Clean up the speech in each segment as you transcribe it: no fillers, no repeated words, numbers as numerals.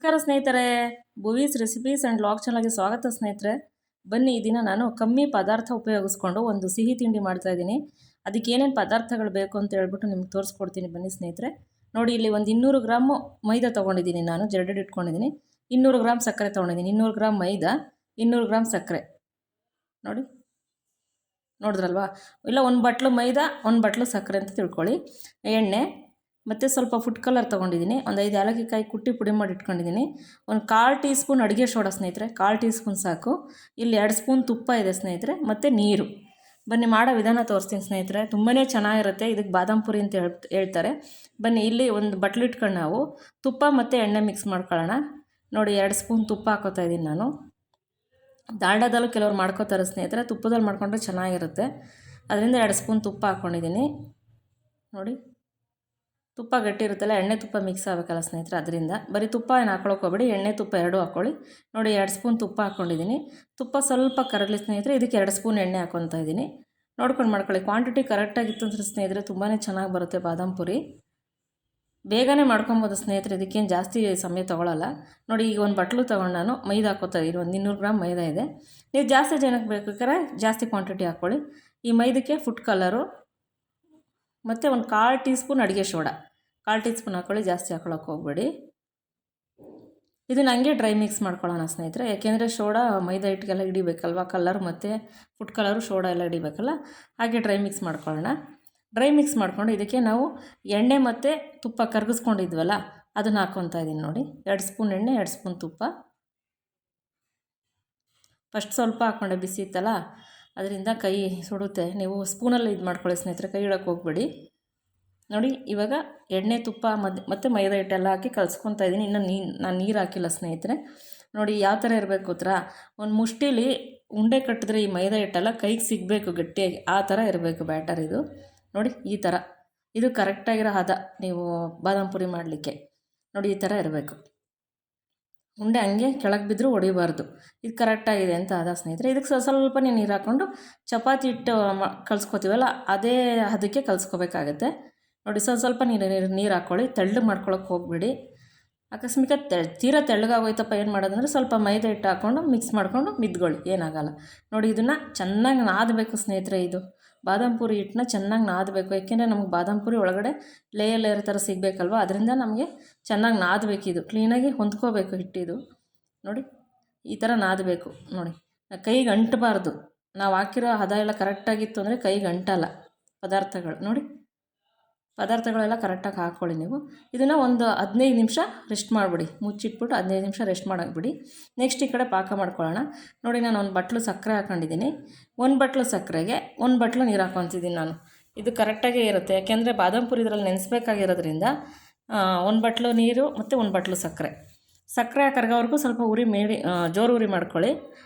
ನಮಸ್ಕಾರ ಸ್ನೇಹಿತರೆ, ಭುವೀಸ್ recipes and log ಚಾನಲ್ಗೆ ಸ್ವಾಗತ ಸ್ನೇಹಿತರೆ. ಬನ್ನಿ, ಈ ದಿನ ನಾನು ಕಮ್ಮಿ ಪದಾರ್ಥ ಉಪಯೋಗಿಸ್ಕೊಂಡು ಒಂದು ಸಿಹಿ ತಿಂಡಿ ಮಾಡ್ತಾಯಿದ್ದೀನಿ. ಅದಕ್ಕೆ ಏನೇನು ಪದಾರ್ಥಗಳು ಬೇಕು ಅಂತ ಹೇಳ್ಬಿಟ್ಟು ನಿಮ್ಗೆ ತೋರಿಸ್ಕೊಡ್ತೀನಿ. ಬನ್ನಿ ಸ್ನೇಹಿತರೆ. ನೋಡಿ, ಇಲ್ಲಿ ಒಂದು 200 ಗ್ರಾಮು ಮೈದಾ ತೊಗೊಂಡಿದ್ದೀನಿ. ನಾನು ಜರಡಿಟ್ಟು ಇಟ್ಕೊಂಡಿದ್ದೀನಿ. 200 ಗ್ರಾಮ್ ಸಕ್ಕರೆ ತೊಗೊಂಡಿದ್ದೀನಿ. 200 ಗ್ರಾಮ್ ಮೈದಾ, 200 ಗ್ರಾಮ್ ಸಕ್ಕರೆ. ನೋಡಿದ್ರಲ್ವಾ? ಇಲ್ಲ, ಒಂದು ಬಟ್ಲು ಮೈದಾ, ಒಂದು ಬಟ್ಲು ಸಕ್ಕರೆ ಅಂತ ತಿಳ್ಕೊಳ್ಳಿ. ಎಣ್ಣೆ ಮತ್ತು ಸ್ವಲ್ಪ ಫುಡ್ ಕಲರ್ ತೊಗೊಂಡಿದ್ದೀನಿ. ಒಂದು 5 ಏಲಕ್ಕಿಕಾಯಿ ಕುಟ್ಟಿ ಪುಡಿ ಮಾಡಿ ಇಟ್ಕೊಂಡಿದ್ದೀನಿ. ಒಂದು 1/4 ಟೀ ಸ್ಪೂನ್ ಅಡುಗೆ ಸೋಡಾ ಸ್ನೇಹಿತರೆ, 1/4 ಟೀ ಸ್ಪೂನ್ ಸಾಕು. ಇಲ್ಲಿ 2 ಸ್ಪೂನ್ ತುಪ್ಪ ಇದೆ ಸ್ನೇಹಿತರೆ, ಮತ್ತು ನೀರು. ಬನ್ನಿ, ಮಾಡೋ ವಿಧಾನ ತೋರಿಸ್ತೀನಿ ಸ್ನೇಹಿತರೆ. ತುಂಬಾ ಚೆನ್ನಾಗಿರುತ್ತೆ. ಇದಕ್ಕೆ ಬಾದಾಮ್ ಪುರಿ ಅಂತ ಹೇಳ್ತಾರೆ. ಬನ್ನಿ, ಇಲ್ಲಿ ಒಂದು ಬಟ್ಲು ಇಟ್ಕೊಂಡು ನಾವು ತುಪ್ಪ ಮತ್ತು ಎಣ್ಣೆ ಮಿಕ್ಸ್ ಮಾಡ್ಕೊಳ್ಳೋಣ. ನೋಡಿ, 2 ಸ್ಪೂನ್ ತುಪ್ಪ ಹಾಕೋತಾ ಇದ್ದೀನಿ ನಾನು. ದಾಲ್ಡಾದಲ್ಲೂ ಕೆಲವ್ರು ಮಾಡ್ಕೋತಾರೆ ಸ್ನೇಹಿತರೆ, ತುಪ್ಪದಲ್ಲಿ ಮಾಡ್ಕೊಂಡ್ರೆ ಚೆನ್ನಾಗಿರುತ್ತೆ. ಅದರಿಂದ 2 ಸ್ಪೂನ್ ತುಪ್ಪ ಹಾಕ್ಕೊಂಡಿದ್ದೀನಿ. ನೋಡಿ, ತುಪ್ಪ ಗಟ್ಟಿ ಇರುತ್ತಲ್ಲ, ಎಣ್ಣೆ ತುಪ್ಪ ಮಿಕ್ಸ್ ಆಗಬೇಕಲ್ಲ ಸ್ನೇಹಿತರೆ, ಅದರಿಂದ ಬರೀ ತುಪ್ಪ ಏನು ಹಾಕ್ಕೊಳಕ್ಕೆ ಹೋಗ್ಬೇಡಿ, ಎಣ್ಣೆ ತುಪ್ಪ ಎರಡೂ ಹಾಕ್ಕೊಳ್ಳಿ. ನೋಡಿ, 2 ಸ್ಪೂನ್ ತುಪ್ಪ ಹಾಕ್ಕೊಂಡಿದ್ದೀನಿ. ತುಪ್ಪ ಸ್ವಲ್ಪ ಕರಗಲಿ ಸ್ನೇಹಿತರೆ. ಇದಕ್ಕೆ 2 ಸ್ಪೂನ್ ಎಣ್ಣೆ ಹಾಕ್ಕೊತಾ ಇದ್ದೀನಿ. ನೋಡ್ಕೊಂಡು ಮಾಡ್ಕೊಳ್ಳಿ. ಕ್ವಾಂಟಿಟಿ ಕರೆಕ್ಟಾಗಿತ್ತು ಅಂದರೆ ಸ್ನೇಹಿತರೆ ತುಂಬಾ ಚೆನ್ನಾಗಿ ಬರುತ್ತೆ ಬಾದಾಮ್ ಪುರಿ. ಬೇಗನೆ ಮಾಡ್ಕೊಬೋದು ಸ್ನೇಹಿತರೆ, ಇದಕ್ಕೇನು ಜಾಸ್ತಿ ಸಮಯ ತೊಗೊಳ್ಳಲ್ಲ. ನೋಡಿ, ಈಗ ಒಂದು ಬಟ್ಲು ತೊಗೊಂಡು ನಾನು ಮೈದಾ ಹಾಕೋತಾ ಇದ್ದೀನಿ. ಒಂದು 200 ಗ್ರಾಮ್ ಮೈದಾ ಇದೆ. ನೀವು ಜಾಸ್ತಿ ಜನಕ್ಕೆ ಬೇಕಾದ್ರೆ ಜಾಸ್ತಿ ಕ್ವಾಂಟಿಟಿ ಹಾಕ್ಕೊಳ್ಳಿ. ಈ ಮೈದಕ್ಕೆ ಫುಡ್ ಕಲರು ಮತ್ತು ಒಂದು 1/4 ಟೀ ಸ್ಪೂನ್ ಅಡುಗೆ ಸೋಡಾ, 1/4 ಟೀ ಸ್ಪೂನ್ ಹಾಕ್ಕೊಳ್ಳಿ, ಜಾಸ್ತಿ ಹಾಕ್ಕೊಳಕ್ಕೆ ಹೋಗಬೇಡಿ. ಇದನ್ನು ಹಂಗೆ ಡ್ರೈ ಮಿಕ್ಸ್ ಮಾಡ್ಕೊಳ್ಳೋಣ ಸ್ನೇಹಿತರೆ. ಯಾಕೆಂದರೆ ಸೋಡಾ ಮೈದಾ ಹಿಟ್ಟಿಗೆಲ್ಲ ಹಿಡಿಬೇಕಲ್ವ, ಕಲರ್ ಮತ್ತು ಫುಡ್ ಕಲರು ಸೋಡಾ ಎಲ್ಲ ಹಿಡಿಬೇಕಲ್ಲ, ಹಾಗೆ ಡ್ರೈ ಮಿಕ್ಸ್ ಮಾಡ್ಕೊಳ್ಳೋಣ. ಡ್ರೈ ಮಿಕ್ಸ್ ಮಾಡ್ಕೊಂಡು ಇದಕ್ಕೆ ನಾವು ಎಣ್ಣೆ ಮತ್ತು ತುಪ್ಪ ಕರಗಿಸ್ಕೊಂಡಿದ್ವಲ್ಲ, ಅದನ್ನು ಹಾಕ್ಕೊತಾ ಇದ್ದೀನಿ. ನೋಡಿ, 2 ಸ್ಪೂನ್ ಎಣ್ಣೆ, 2 ಸ್ಪೂನ್ ತುಪ್ಪ. ಫಸ್ಟ್ ಸ್ವಲ್ಪ ಹಾಕ್ಕೊಂಡೆ, ಬಿಸಿ ಇತ್ತಲ್ಲ, ಅದರಿಂದ ಕೈ ಸುಡುತ್ತೆ. ನೀವು ಸ್ಪೂನಲ್ಲಿ ಇದು ಮಾಡ್ಕೊಳ್ಳಿ ಸ್ನೇಹಿತರೆ, ಕೈ ಇಡೋಕ್ಕೆ ಹೋಗಬೇಡಿ. ನೋಡಿ, ಇವಾಗ ಎಣ್ಣೆ ತುಪ್ಪ ಮತ್ತು ಮೈದಾ ಹಿಟ್ಟೆಲ್ಲ ಹಾಕಿ ಕಲಿಸ್ಕೊತಾ ಇದ್ದೀನಿ. ಇನ್ನು ನಾನು ನೀರು ಹಾಕಿಲ್ಲ ಸ್ನೇಹಿತರೆ. ನೋಡಿ, ಯಾವ ಥರ ಇರಬೇಕು ಗೊತ್ತಾ? ಒಂದು ಮುಷ್ಟಿಲಿ ಉಂಡೆ ಕಟ್ಟಿದ್ರೆ ಈ ಮೈದಾ ಹಿಟ್ಟೆಲ್ಲ ಕೈಗೆ ಸಿಗಬೇಕು ಗಟ್ಟಿಯಾಗಿ, ಆ ಥರ ಇರಬೇಕು ಬ್ಯಾಟರ್ ಇದು. ನೋಡಿ, ಈ ಥರ ಇದು ಕರೆಕ್ಟಾಗಿರೋ ಹದ. ನೀವು ಬಾದಾಮ್ ಪುರಿ ಮಾಡಲಿಕ್ಕೆ ನೋಡಿ, ಈ ಥರ ಇರಬೇಕು. ಉಂಡೆ ಹಂಗೆ ಕೆಳಗೆ ಬಿದ್ದರೂ ಹೊಡಿಬಾರ್ದು. ಇದು ಕರೆಕ್ಟಾಗಿದೆ ಅಂತ ಹದ ಸ್ನೇಹಿತರೆ. ಇದಕ್ಕೆ ಸ್ವಲ್ಪನೇ ನೀರು ಹಾಕ್ಕೊಂಡು ಚಪಾತಿ ಹಿಟ್ಟು ಕಲಿಸ್ಕೊತೀವಲ್ಲ, ಅದೇ ಹದಕ್ಕೆ ಕಲಿಸ್ಕೋಬೇಕಾಗತ್ತೆ. ನೋಡಿ, ಸ್ವಲ್ಪ ನೀರು ಹಾಕ್ಕೊಳ್ಳಿ. ತೆಳ್ಳಗೆ ಮಾಡ್ಕೊಳಕ್ಕೆ ಹೋಗಬೇಡಿ. ಅಕಸ್ಮಾತ್ ತೀರಾ ತೆಳ್ಳಗಾಗೋಯ್ತಪ್ಪ, ಏನು ಮಾಡೋದಂದರೆ ಸ್ವಲ್ಪ ಮೈದಾ ಹಿಟ್ಟು ಹಾಕ್ಕೊಂಡು ಮಿಕ್ಸ್ ಮಾಡಿಕೊಂಡು ಮಿದ್ಕೊಳ್ಳಿ, ಏನಾಗಲ್ಲ. ನೋಡಿ, ಇದನ್ನು ಚೆನ್ನಾಗಿ ನಾದಬೇಕು ಸ್ನೇಹಿತರೆ. ಇದು ಬಾದಾಮ್ ಪುರಿ ಹಿಟ್ಟನ್ನ ಚೆನ್ನಾಗಿ ನಾದಬೇಕು. ಯಾಕೆಂದರೆ ನಮ್ಗೆ ಬಾದಾಮ್ ಪುರಿ ಒಳಗಡೆ ಲೇಯರ್ ಥರ ಸಿಗಬೇಕಲ್ವ, ಅದರಿಂದ ನಮಗೆ ಚೆನ್ನಾಗಿ ನಾದಬೇಕಿದು. ಕ್ಲೀನಾಗಿ ಹೊಂದ್ಕೋಬೇಕು ಹಿಟ್ಟಿದು. ನೋಡಿ, ಈ ಥರ ನಾದಬೇಕು. ನೋಡಿ, ಕೈಗೆ ಅಂಟಬಾರ್ದು. ನಾವು ಹಾಕಿರೋ ಹದ ಎಲ್ಲ ಕರೆಕ್ಟಾಗಿತ್ತು ಅಂದರೆ ಕೈಗೆ ಅಂಟಲ್ಲ ಪದಾರ್ಥಗಳು. ನೋಡಿ, ಪದಾರ್ಥಗಳೆಲ್ಲ ಕರೆಕ್ಟಾಗಿ ಹಾಕ್ಕೊಳ್ಳಿ ನೀವು. ಇದನ್ನು ಒಂದು 15 ನಿಮಿಷ ರೆಸ್ಟ್ ಮಾಡಿಬಿಡಿ. ಮುಚ್ಚಿಟ್ಬಿಟ್ಟು 15 ನಿಮಿಷ ರೆಸ್ಟ್ ಮಾಡಾಕ್ಬಿಡಿ. ನೆಕ್ಸ್ಟ್ ಈ ಕಡೆ ಪಾಕ ಮಾಡ್ಕೊಳ್ಳೋಣ. ನೋಡಿ, ನಾನು ಒಂದು ಬಟ್ಲು ಸಕ್ಕರೆ ಹಾಕ್ಕೊಂಡಿದ್ದೀನಿ. 1 ಬಟ್ಲು ಸಕ್ಕರೆಗೆ 1 ಬಟ್ಲು ನೀರು ಹಾಕ್ಕೊತಿದ್ದೀನಿ ನಾನು. ಇದು ಕರೆಕ್ಟಾಗೇ ಇರುತ್ತೆ. ಯಾಕೆಂದರೆ ಬಾದಾಮ್ ಪುರಿ ಇದರಲ್ಲಿ ನೆನೆಸ್ಬೇಕಾಗಿರೋದ್ರಿಂದ 1 ಬಟ್ಲು ನೀರು ಮತ್ತು 1 ಬಟ್ಲು ಸಕ್ಕರೆ. ಸಕ್ಕರೆ ಕರಗೋವರೆಗೂ ಸ್ವಲ್ಪ ಜೋರು ಉರಿ ಮಾಡ್ಕೊಳ್ಳಿ.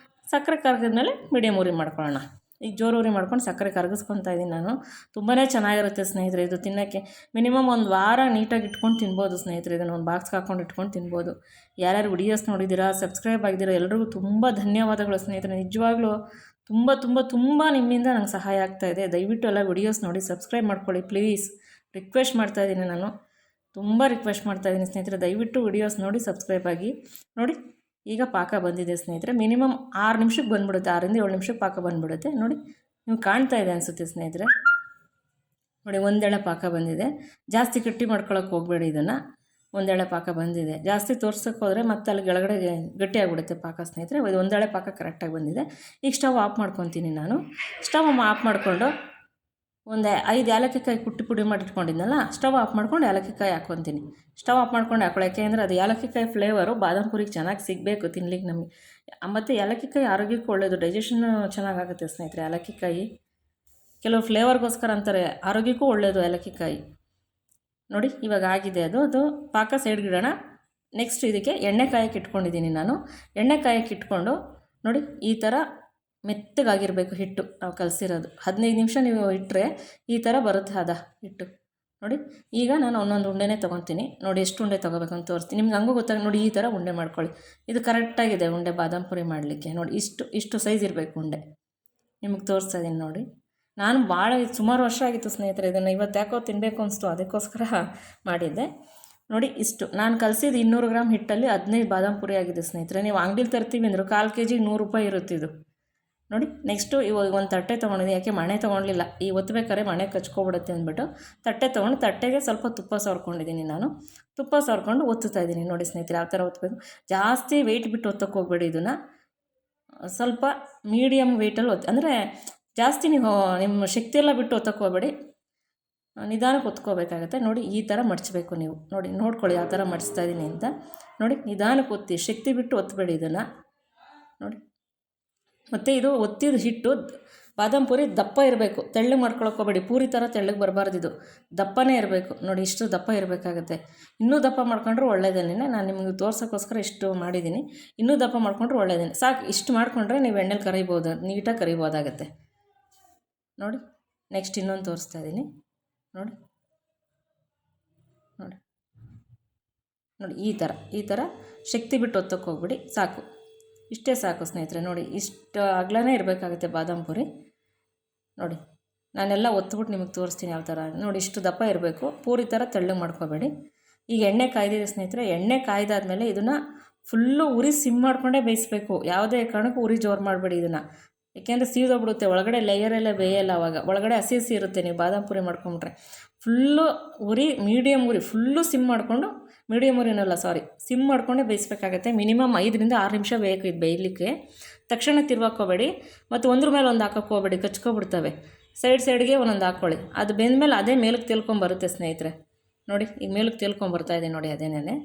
ಸಕ್ಕರೆ ಕರಗಿದ್ಮೇಲೆ ಮೀಡಿಯಮ್ ಉರಿ ಮಾಡ್ಕೊಳ್ಳೋಣ. ಈಗ ಜೋರು ಉರಿ ಮಾಡ್ಕೊಂಡು ಸಕ್ಕರೆ ಕರಗಿಸ್ಕೊತಾ ಇದ್ದೀನಿ ನಾನು. ತುಂಬಾ ಚೆನ್ನಾಗಿರುತ್ತೆ ಸ್ನೇಹಿತರೆ. ಇದು ತಿನ್ನೋಕ್ಕೆ ಮಿನಿಮಮ್ 1 ವಾರ ನೀಟಾಗಿ ಇಟ್ಕೊಂಡು ತಿನ್ಬೋದು ಸ್ನೇಹಿತರೆ. ಇದನ್ನು ಒಂದು ಬಾಕ್ಸ್ಗೆ ಹಾಕ್ಕೊಂಡು ಇಟ್ಕೊಂಡು ತಿನ್ಬೋದು. ಯಾರ್ಯಾರು ವಿಡಿಯೋಸ್ ನೋಡಿದ್ದೀರಾ, ಸಬ್ಸ್ಕ್ರೈಬ್ ಆಗಿದ್ದೀರಾ, ಎಲ್ರಿಗೂ ತುಂಬ ಧನ್ಯವಾದಗಳು ಸ್ನೇಹಿತರೆ. ನಿಜವಾಗ್ಲೂ ತುಂಬ ತುಂಬ ತುಂಬ ನಿಮ್ಮಿಂದ ನಂಗೆ ಸಹಾಯ ಆಗ್ತಾಯಿದೆ. ದಯವಿಟ್ಟು ಎಲ್ಲ ವಿಡಿಯೋಸ್ ನೋಡಿ ಸಬ್ಸ್ಕ್ರೈಬ್ ಮಾಡ್ಕೊಳ್ಳಿ ಪ್ಲೀಸ್. ರಿಕ್ವೆಸ್ಟ್ ಮಾಡ್ತಾಯಿದ್ದೀನಿ ನಾನು, ತುಂಬ ರಿಕ್ವೆಸ್ಟ್ ಮಾಡ್ತಾಯಿದ್ದೀನಿ ಸ್ನೇಹಿತರೆ. ದಯವಿಟ್ಟು ವಿಡಿಯೋಸ್ ನೋಡಿ ಸಬ್ಸ್ಕ್ರೈಬ್ ಆಗಿ. ನೋಡಿ, ಈಗ ಪಾಕ ಬಂದಿದೆ ಸ್ನೇಹಿತರೆ. ಮಿನಿಮಮ್ 6 ನಿಮಿಷಕ್ಕೆ ಬಂದುಬಿಡುತ್ತೆ. 6ರಿಂದ 7 ನಿಮಿಷಕ್ಕೆ ಪಾಕ ಬಂದುಬಿಡುತ್ತೆ. ನೋಡಿ, ನೀವು ಕಾಣ್ತಾ ಇದೆ ಅನಿಸುತ್ತೆ ಸ್ನೇಹಿತರೆ. ನೋಡಿ, ಒಂದೆಳೆ ಪಾಕ ಬಂದಿದೆ. ಜಾಸ್ತಿ ಗಟ್ಟಿ ಮಾಡ್ಕೊಳಕ್ಕೆ ಹೋಗಬೇಡಿ. ಇದನ್ನು ಒಂದೆಳೆ ಪಾಕ ಬಂದಿದೆ. ಜಾಸ್ತಿ ತೋರ್ಸೋಕ್ಕೆ ಹೋದರೆ ಮತ್ತೆ ಅಲ್ಲಿ ಕೆಳಗಡೆ ಗಟ್ಟಿಯಾಗಿಬಿಡುತ್ತೆ ಪಾಕ ಸ್ನೇಹಿತರೆ. ಇದು ಒಂದೆಳೆ ಪಾಕ ಕರೆಕ್ಟಾಗಿ ಬಂದಿದೆ. ಈಗ ಸ್ಟವ್ ಆಫ್ ಮಾಡ್ಕೊತೀನಿ ನಾನು. ಸ್ಟವ್ ಆಫ್ ಮಾಡಿಕೊಂಡು ಒಂದು 5 ಏಲಕ್ಕಿಕಾಯಿ ಕುಟ್ಟಿ ಪುಡಿ ಮಾಡಿ ಇಟ್ಕೊಂಡಿದ್ನಲ್ಲ, ಸ್ಟವ್ ಆಫ್ ಮಾಡ್ಕೊಂಡು ಏಲಕ್ಕಿಕಾಯಿ ಹಾಕ್ಕೊತೀನಿ. ಸ್ಟವ್ ಆಫ್ ಮಾಡ್ಕೊಂಡು ಹಾಕೊಳ್ಳಿ. ಯಾಕೆಂದರೆ ಅದು ಏಲಕ್ಕಿಕಾಯಿ ಫ್ಲೇವರು ಬಾದಾಮ್ ಪುರಿಗೆ ಚೆನ್ನಾಗಿ ಸಿಗಬೇಕು ತಿನ್ಲಿಕ್ಕೆ ನಮಗೆ. ಮತ್ತು ಏಲಕ್ಕಿಕಾಯಿ ಆರೋಗ್ಯಕ್ಕೆ ಒಳ್ಳೆಯದು, ಡೈಜೆಷನ್ ಚೆನ್ನಾಗಾಗುತ್ತೆ ಸ್ನೇಹಿತರೆ. ಏಲಕ್ಕಿಕಾಯಿ ಕೆಲವು ಫ್ಲೇವರ್ಗೋಸ್ಕರ ಅಂತಾರೆ, ಆರೋಗ್ಯಕ್ಕೂ ಒಳ್ಳೆಯದು ಏಲಕ್ಕಿಕಾಯಿ. ನೋಡಿ, ಇವಾಗ ಆಗಿದೆ ಅದು ಪಾಕ ಸೈಡ್ಗಿಡೋಣ. ನೆಕ್ಸ್ಟ್ ಇದಕ್ಕೆ ಎಣ್ಣೆ ಕಾಯಕ್ಕೆ ಇಟ್ಕೊಂಡಿದ್ದೀನಿ ನಾನು. ಎಣ್ಣೆ ಕಾಯಕ್ಕೆ ಇಟ್ಕೊಂಡು ನೋಡಿ, ಈ ಥರ ಮೆತ್ತಗಾಗಿರಬೇಕು ಹಿಟ್ಟು. ನಾವು ಕಲಸಿರೋದು 15 ನಿಮಿಷ ನೀವು ಇಟ್ಟರೆ ಈ ಥರ ಬರುತ್ತೆ ಹದ ಹಿಟ್ಟು. ನೋಡಿ, ಈಗ ನಾನು ಒಂದೊಂದು ಉಂಡೆನೇ ತೊಗೊತೀನಿ. ನೋಡಿ, ಎಷ್ಟು ಉಂಡೆ ತೊಗೋಬೇಕು ಅಂತ ತೋರಿಸ್ತೀನಿ ನಿಮ್ಗೆ. ಹಂಗೂ ಗೊತ್ತಾಗಿ ನೋಡಿ, ಈ ಥರ ಉಂಡೆ ಮಾಡ್ಕೊಳ್ಳಿ. ಇದು ಕರೆಕ್ಟಾಗಿದೆ ಉಂಡೆ ಬಾದಾಮ್ ಪುರಿ ಮಾಡಲಿಕ್ಕೆ. ನೋಡಿ, ಇಷ್ಟು ಸೈಜ್ ಇರಬೇಕು ಉಂಡೆ. ನಿಮಗೆ ತೋರಿಸ್ತಾ ಇದ್ದೀನಿ ನೋಡಿ. ನಾನು ಭಾಳ ಸುಮಾರು ವರ್ಷ ಆಗಿತ್ತು ಸ್ನೇಹಿತರೆ ಇದನ್ನು. ಇವತ್ತು ಯಾಕೋ ತಿನ್ನಬೇಕು ಅನಿಸ್ತು, ಅದಕ್ಕೋಸ್ಕರ ಮಾಡಿದ್ದೆ. ನೋಡಿ ಇಷ್ಟು ನಾನು ಕಲಸಿದ್ದು 200 ಗ್ರಾಮ್ ಹಿಟ್ಟಲ್ಲಿ 15 ಬಾದಾಮ್ ಪುರಿ ಆಗಿದೆ ಸ್ನೇಹಿತರೆ. ನೀವು ಅಂಗಡಿಲಿ ತರ್ತೀವಿ ಅಂದ್ರೆ 1/4 kg 100 ರೂಪಾಯಿ ಇರುತ್ತೆ ಇದು. ನೋಡಿ ನೆಕ್ಸ್ಟು ಇವಾಗ ಒಂದು ತಟ್ಟೆ ತೊಗೊಂಡಿದ್ದೀನಿ. ಯಾಕೆ ಮಣೆ ತೊಗೊಳ್ಲಿಲ್ಲ, ಈ ಒತ್ತಬೇಕಾದ್ರೆ ಮಣೆ ಕಚ್ಕೊಬಿಡುತ್ತೆ ಅಂದ್ಬಿಟ್ಟು ತಟ್ಟೆ ತೊಗೊಂಡು ತಟ್ಟೆಗೆ ಸ್ವಲ್ಪ ತುಪ್ಪ ಸವರ್ಕೊಂಡಿದ್ದೀನಿ ನಾನು. ತುಪ್ಪ ಸವರ್ಕೊಂಡು ಒತ್ತುತ್ತಾ ಇದ್ದೀನಿ. ನೋಡಿ ಸ್ನೇಹಿತರೆ ಯಾವ ಥರ ಒತ್ತಬೇಕು. ಜಾಸ್ತಿ ವೆಯ್ಟ್ ಬಿಟ್ಟು ಒತ್ತಕ್ಕೆ ಹೋಗಬೇಡಿ ಇದನ್ನು. ಸ್ವಲ್ಪ ಮೀಡಿಯಮ್ ವೆಯ್ಟಲ್ಲಿ ಅಂದರೆ ಜಾಸ್ತಿ ನೀವು ನಿಮ್ಮ ಶಕ್ತಿಯೆಲ್ಲ ಬಿಟ್ಟು ಒತ್ತಕ್ಕೆ ಹೋಗಬೇಡಿ, ನಿಧಾನಕ್ಕೆ ಒತ್ಕೋಬೇಕಾಗತ್ತೆ. ನೋಡಿ ಈ ಥರ ಮಡಚಬೇಕು ನೀವು. ನೋಡಿ ನೋಡ್ಕೊಳ್ಳಿ ಯಾವ ಥರ ಮಡಿಸ್ತಾ ಇದ್ದೀನಿ ಅಂತ. ನೋಡಿ ನಿಧಾನಕ್ಕೆ ಒತ್ತಿ, ಶಕ್ತಿ ಬಿಟ್ಟು ಒತ್ತಬೇಡಿ ಇದನ್ನು. ನೋಡಿ ಮತ್ತು ಇದು ಒತ್ತಿದ ಹಿಟ್ಟು ಬಾದಾಮ್ ಪೂರಿ ದಪ್ಪ ಇರಬೇಕು, ತೆಳ್ಳಗೆ ಮಾಡ್ಕೊಳಕ್ಕೆ ಹೋಗಬೇಡಿ. ಪೂರಿ ಥರ ತೆಳ್ಳಗೆ ಬರಬಾರ್ದು, ಇದು ದಪ್ಪನೇ ಇರಬೇಕು. ನೋಡಿ ಇಷ್ಟು ದಪ್ಪ ಇರಬೇಕಾಗತ್ತೆ. ಇನ್ನೂ ದಪ್ಪ ಮಾಡ್ಕೊಂಡ್ರೆ ಒಳ್ಳೆಯದೇನೆ. ನಾನು ನಿಮಗೆ ತೋರ್ಸೋಕ್ಕೋಸ್ಕರ ಇಷ್ಟು ಮಾಡಿದ್ದೀನಿ. ಇನ್ನೂ ದಪ್ಪ ಮಾಡ್ಕೊಂಡ್ರೆ ಒಳ್ಳೆಯದೇನೆ. ಸಾಕು, ಇಷ್ಟು ಮಾಡಿಕೊಂಡ್ರೆ ನೀವು ಎಣ್ಣೆಲಿ ಕರಿಬೋದು, ನೀಟಾಗಿ ಕರಿಬೋದಾಗತ್ತೆ. ನೋಡಿ ನೆಕ್ಸ್ಟ್ ಇನ್ನೊಂದು ತೋರಿಸ್ತಾ ಇದ್ದೀನಿ. ನೋಡಿ ನೋಡಿ ನೋಡಿ ಈ ಥರ ಶಕ್ತಿ ಬಿಟ್ಟು ಒತ್ತಕ್ಕೆ ಹೋಗ್ಬಿಡಿ. ಸಾಕು, ಇಷ್ಟೇ ಸಾಕು ಸ್ನೇಹಿತರೆ. ನೋಡಿ ಇಷ್ಟು ಅಗಲನೇ ಇರಬೇಕಾಗುತ್ತೆ ಬಾದಾಮ್ ಪೂರಿ. ನೋಡಿ ನಾನೆಲ್ಲ ಒತ್ಬಿಟ್ಟು ನಿಮಗೆ ತೋರಿಸ್ತೀನಿ ಯಾವ ಥರ. ನೋಡಿ ಇಷ್ಟು ದಪ್ಪ ಇರಬೇಕು, ಪೂರಿ ಥರ ತೆಳ್ಳಗೆ ಮಾಡ್ಕೋಬೇಡಿ. ಈಗ ಎಣ್ಣೆ ಕಾಯ್ದಿದೆ ಸ್ನೇಹಿತರೆ. ಎಣ್ಣೆ ಕಾಯ್ದಾದ್ಮೇಲೆ ಇದನ್ನು ಫುಲ್ಲು ಉರಿ ಸಿಮ್ ಮಾಡಿಕೊಂಡೇ ಬೇಯಿಸಬೇಕು. ಯಾವುದೇ ಕಾರಣಕ್ಕೂ ಉರಿ ಜೋರು ಮಾಡಬೇಡಿ ಇದನ್ನು, ಏಕೆಂದರೆ ಸೀದೋಗ್ಬಿಡುತ್ತೆ ಒಳಗಡೆ, ಲೇಯರೆಲ್ಲ ಬೇಯಲ್ಲ. ಆವಾಗ ಒಳಗಡೆ ಹಸಿ ಇರುತ್ತೆ. ನೀವು ಬಾದಾಮ್ ಪೂರಿ ಮಾಡ್ಕೊಂಬಿಟ್ರೆ ಫುಲ್ಲು ಉರಿ ಮೀಡಿಯಮ್ ಉರಿ ಫುಲ್ಲು ಸಿಮ್ ಮಾಡಿಕೊಂಡು, ಮೀಡಿಯಮ್ ಉರಿನಲ್ಲ ಸಿಮ್ ಮಾಡಿಕೊಂಡೇ ಬೇಯಿಸ್ಬೇಕಾಗತ್ತೆ. ಮಿನಿಮಮ್ 5ರಿಂದ 6 ನಿಮಿಷ ಬೇಕು ಇದು ಬೇಯಲಿಕ್ಕೆ. ತಕ್ಷಣ ತಿರ್ವಾಕೋಬೇಡಿ ಮತ್ತು ಒಂದ್ರ ಮೇಲೆ ಒಂದು ಹಾಕೋಕ್ಕೆ ಹೋಗಬೇಡಿ, ಕಚ್ಕೊಬಿಡ್ತವೆ. ಸೈಡ್ಗೆ ಒಂದೊಂದು ಹಾಕ್ಕೊಳ್ಳಿ. ಅದು ಬೆಂದಮೇಲೆ ಅದೇ ಮೇಲಕ್ಕೆ ತೇಲ್ಕೊಂಬರುತ್ತೆ ಸ್ನೇಹಿತರೆ. ನೋಡಿ ಈಗ ಮೇಲಕ್ಕೆ ತೇಲ್ಕೊಂಬರ್ತಾ ಇದೆ ನೋಡಿ. ಅದೇನೇ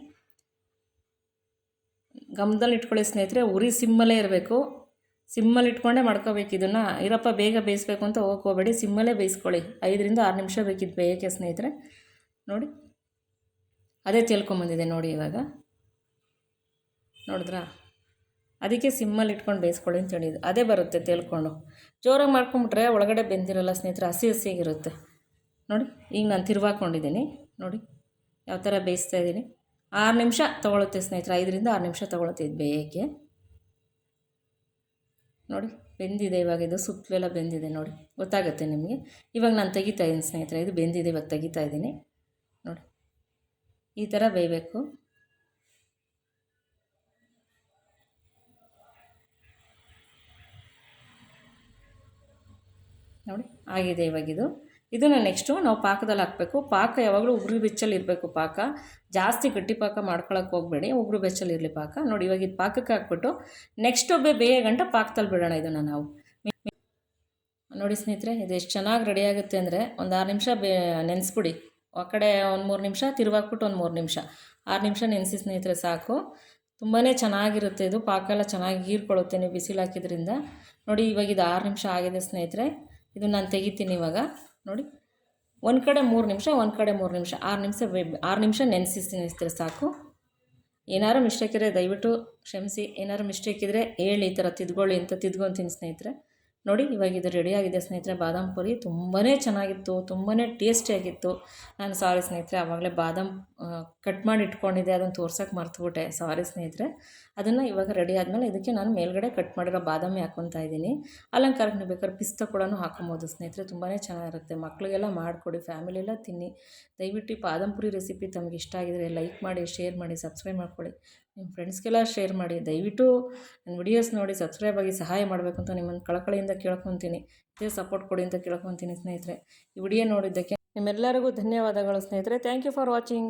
ಗಮನದಲ್ಲಿ ಇಟ್ಕೊಳ್ಳಿ ಸ್ನೇಹಿತರೆ, ಉರಿ ಸಿಮ್ಮಲ್ಲೇ ಇರಬೇಕು. ಸಿಮ್ಮಲ್ಲಿ ಇಟ್ಕೊಂಡೇ ಮಾಡ್ಕೋಬೇಕು ಇದನ್ನು. ಇರಪ್ಪ ಬೇಗ ಬೇಯಿಸ್ಬೇಕು ಅಂತ ಹೋಗಕ್ಕೆ ಹೋಗಬೇಡಿ, ಸಿಮ್ಮಲ್ಲೇ ಬೇಯಿಸ್ಕೊಳ್ಳಿ. 5ರಿಂದ 6 ನಿಮಿಷ ಬೇಕಿದ್ದು ಬೇಯೋಕ್ಕೆ ಸ್ನೇಹಿತರೆ. ನೋಡಿ ಅದೇ ತೇಲ್ಕೊಂಬಂದಿದೆ ನೋಡಿ. ಇವಾಗ ನೋಡಿದ್ರಾ, ಅದಕ್ಕೆ ಸಿಮ್ಮಲ್ಲಿ ಇಟ್ಕೊಂಡು ಬೇಯಿಸ್ಕೊಳ್ಳಿ ಅಂತ ಹೇಳಿದ್ದು. ಅದೇ ಬರುತ್ತೆ ತೇಲ್ಕೊಂಡು. ಜೋರಾಗಿ ಮಾಡ್ಕೊಂಬಿಟ್ರೆ ಒಳಗಡೆ ಬೆಂದಿರಲ್ಲ ಸ್ನೇಹಿತರೆ, ಹಸಿಯಾಗಿರುತ್ತೆ. ನೋಡಿ ಈಗ ನಾನು ತಿರ್ವಾಕೊಂಡಿದ್ದೀನಿ. ನೋಡಿ ಯಾವ ಥರ ಬೇಯಿಸ್ತಾ ಇದ್ದೀನಿ. 6 ನಿಮಿಷ ತೊಗೊಳುತ್ತೆ ಸ್ನೇಹಿತರೆ, 5ರಿಂದ 6 ನಿಮಿಷ ತೊಗೊಳುತ್ತೆ ಇದು ಬೇಯೋಕ್ಕೆ. ನೋಡಿ ಬೆಂದಿದೆ ಇವಾಗ, ಇದು ಸುತ್ತಲೆಲ್ಲ ಬೆಂದಿದೆ ನೋಡಿ, ಗೊತ್ತಾಗುತ್ತೆ ನಿಮಗೆ. ಇವಾಗ ನಾನು ತೆಗಿತಾ ಇದ್ದೀನಿ ಸ್ನೇಹಿತರೆ, ಇದು ಬೆಂದಿದೆ. ಇವಾಗ ತೆಗಿತಾ ಇದ್ದೀನಿ ನೋಡಿ. ಈ ಥರ ಬೇಯಬೇಕು. ನೋಡಿ ಆಗಿದೆ ಇವಾಗ ಇದನ್ನು ನೆಕ್ಸ್ಟು ನಾವು ಪಾಕದಲ್ಲಿ ಹಾಕಬೇಕು. ಪಾಕ ಯಾವಾಗಲೂ ಉಗುರು ಬೆಚ್ಚಲ್ಲಿ ಇರಬೇಕು. ಪಾಕ ಜಾಸ್ತಿ ಗಟ್ಟಿ ಪಾಕ ಮಾಡ್ಕೊಳಕ್ಕೆ ಹೋಗಬೇಡಿ, ಉಗುರು ಬೆಚ್ಚಲ್ಲಿ ಇರಲಿ ಪಾಕ. ನೋಡಿ ಇವಾಗ ಇದು ಪಾಕಕ್ಕೆ ಹಾಕ್ಬಿಟ್ಟು ನೆಕ್ಸ್ಟ್ ಬೇಯೋ ಗಂಟ ಪಾಕದಲ್ಲಿ ಬಿಡೋಣ ಇದನ್ನು ನಾವು. ನೋಡಿ ಸ್ನೇಹಿತರೆ, ಇದು ಎಷ್ಟು ಚೆನ್ನಾಗಿ ರೆಡಿ ಆಗುತ್ತೆ ಅಂದರೆ, ಒಂದು 6 ನಿಮಿಷ ನೆನೆಸ್ಬಿಡಿ. ಆ ಕಡೆ ಒಂದು 3 ನಿಮಿಷ ತಿರುವಾಕ್ಬಿಟ್ಟು ಒಂದು 3 ನಿಮಿಷ 6 ನಿಮಿಷ ನೆನೆಸಿ ಸ್ನೇಹಿತರೆ ಸಾಕು. ತುಂಬಾ ಚೆನ್ನಾಗಿರುತ್ತೆ ಇದು. ಪಾಕ ಎಲ್ಲ ಚೆನ್ನಾಗಿ ಹೀರ್ಕೊಳ್ಳುತ್ತೆ ನೀವು ಬಿಸಿಲು ಹಾಕಿದ್ರಿಂದ. ನೋಡಿ ಇವಾಗ ಇದು 6 ನಿಮಿಷ ಆಗಿದೆ ಸ್ನೇಹಿತರೆ. ಇದು ನಾನು ತೆಗಿತೀನಿ ಇವಾಗ. ನೋಡಿ ಒಂದು ಕಡೆ 3 ನಿಮಿಷ, ಒಂದು ಕಡೆ 3 ನಿಮಿಷ, 6 ನಿಮಿಷ ನೆನೆಸಿ ಸ್ನೇಹಿತರೆ ಸಾಕು. ಏನಾರು ಮಿಸ್ಟೇಕ್ ಇದ್ದರೆ ದಯವಿಟ್ಟು ಕ್ಷಮಿಸಿ. ಏನಾರು ಮಿಸ್ಟೇಕ್ ಇದ್ದರೆ ಹೇಳಿ, ಈ ಥರ ತಿದ್ಕೊಳ್ಳಿ ಅಂತ ತಿದ್ಕೊತೀನಿ ಸ್ನೇಹಿತರೆ. ನೋಡಿ ಇವಾಗ ಇದು ರೆಡಿಯಾಗಿದೆ ಸ್ನೇಹಿತರೆ. ಬಾದಾಮ್ ಪೂರಿ ತುಂಬಾ ಚೆನ್ನಾಗಿತ್ತು, ತುಂಬಾ ಟೇಸ್ಟಿಯಾಗಿತ್ತು. ನಾನು ಸಾರಿ ಸ್ನೇಹಿತರೆ, ಆವಾಗಲೇ ಬಾದಾಮ್ ಕಟ್ ಮಾಡಿ ಇಟ್ಕೊಂಡಿದ್ದೆ, ಅದನ್ನು ತೋರ್ಸೋಕ್ಕೆ ಮರ್ತುಬಿಟ್ಟೆ, ಸಾರಿ ಸ್ನೇಹಿತರೆ. ಅದನ್ನು ಇವಾಗ ರೆಡಿ ಆದಮೇಲೆ ಇದಕ್ಕೆ ನಾನು ಮೇಲ್ಗಡೆ ಕಟ್ ಮಾಡಿರೋ ಬಾದಾಮಿ ಹಾಕ್ಕೊತಾ ಇದ್ದೀನಿ. ಅಲಂಕಾರಕ್ಕೆ ನೀವು ಬೇಕಾದ್ರೆ ಪಿಸ್ತಾ ಕೂಡ ಹಾಕೊಬೋದು ಸ್ನೇಹಿತರೆ, ತುಂಬಾ ಚೆನ್ನಾಗಿರುತ್ತೆ. ಮಕ್ಕಳಿಗೆಲ್ಲ ಮಾಡಿಕೊಡಿ, ಫ್ಯಾಮಿಲಿಯೆಲ್ಲ ತಿನ್ನಿ. ದಯವಿಟ್ಟು ಈ ಬಾದಾಮ್ ಪೂರಿ ರೆಸಿಪಿ ತಮಗೆ ಇಷ್ಟ ಆಗಿದರೆ ಲೈಕ್ ಮಾಡಿ, ಶೇರ್ ಮಾಡಿ, ಸಬ್ಸ್ಕ್ರೈಬ್ ಮಾಡ್ಕೊಳ್ಳಿ. ನಿಮ್ಮ ಫ್ರೆಂಡ್ಸ್ಗೆಲ್ಲ ಶೇರ್ ಮಾಡಿ. ದಯವಿಟ್ಟು ನನ್ನ ವಿಡಿಯೋಸ್ ನೋಡಿ ಸಬ್ಸ್ಕ್ರೈಬ್ ಆಗಿ ಸಹಾಯ ಮಾಡಬೇಕು ಅಂತ ನಿಮ್ಮನ್ನು ಕಳಕಳಿಯಿಂದ ಕೇಳ್ಕೊತೀನಿ. ಇದೇ ಸಪೋರ್ಟ್ ಕೊಡಿ ಅಂತ ಕೇಳ್ಕೊತೀನಿ ಸ್ನೇಹಿತರೆ. ಈ ವಿಡಿಯೋ ನೋಡಿದ್ದಕ್ಕೆ ನಿಮ್ಮೆಲ್ಲರಿಗೂ ಧನ್ಯವಾದಗಳು ಸ್ನೇಹಿತರೆ. Thank you for watching.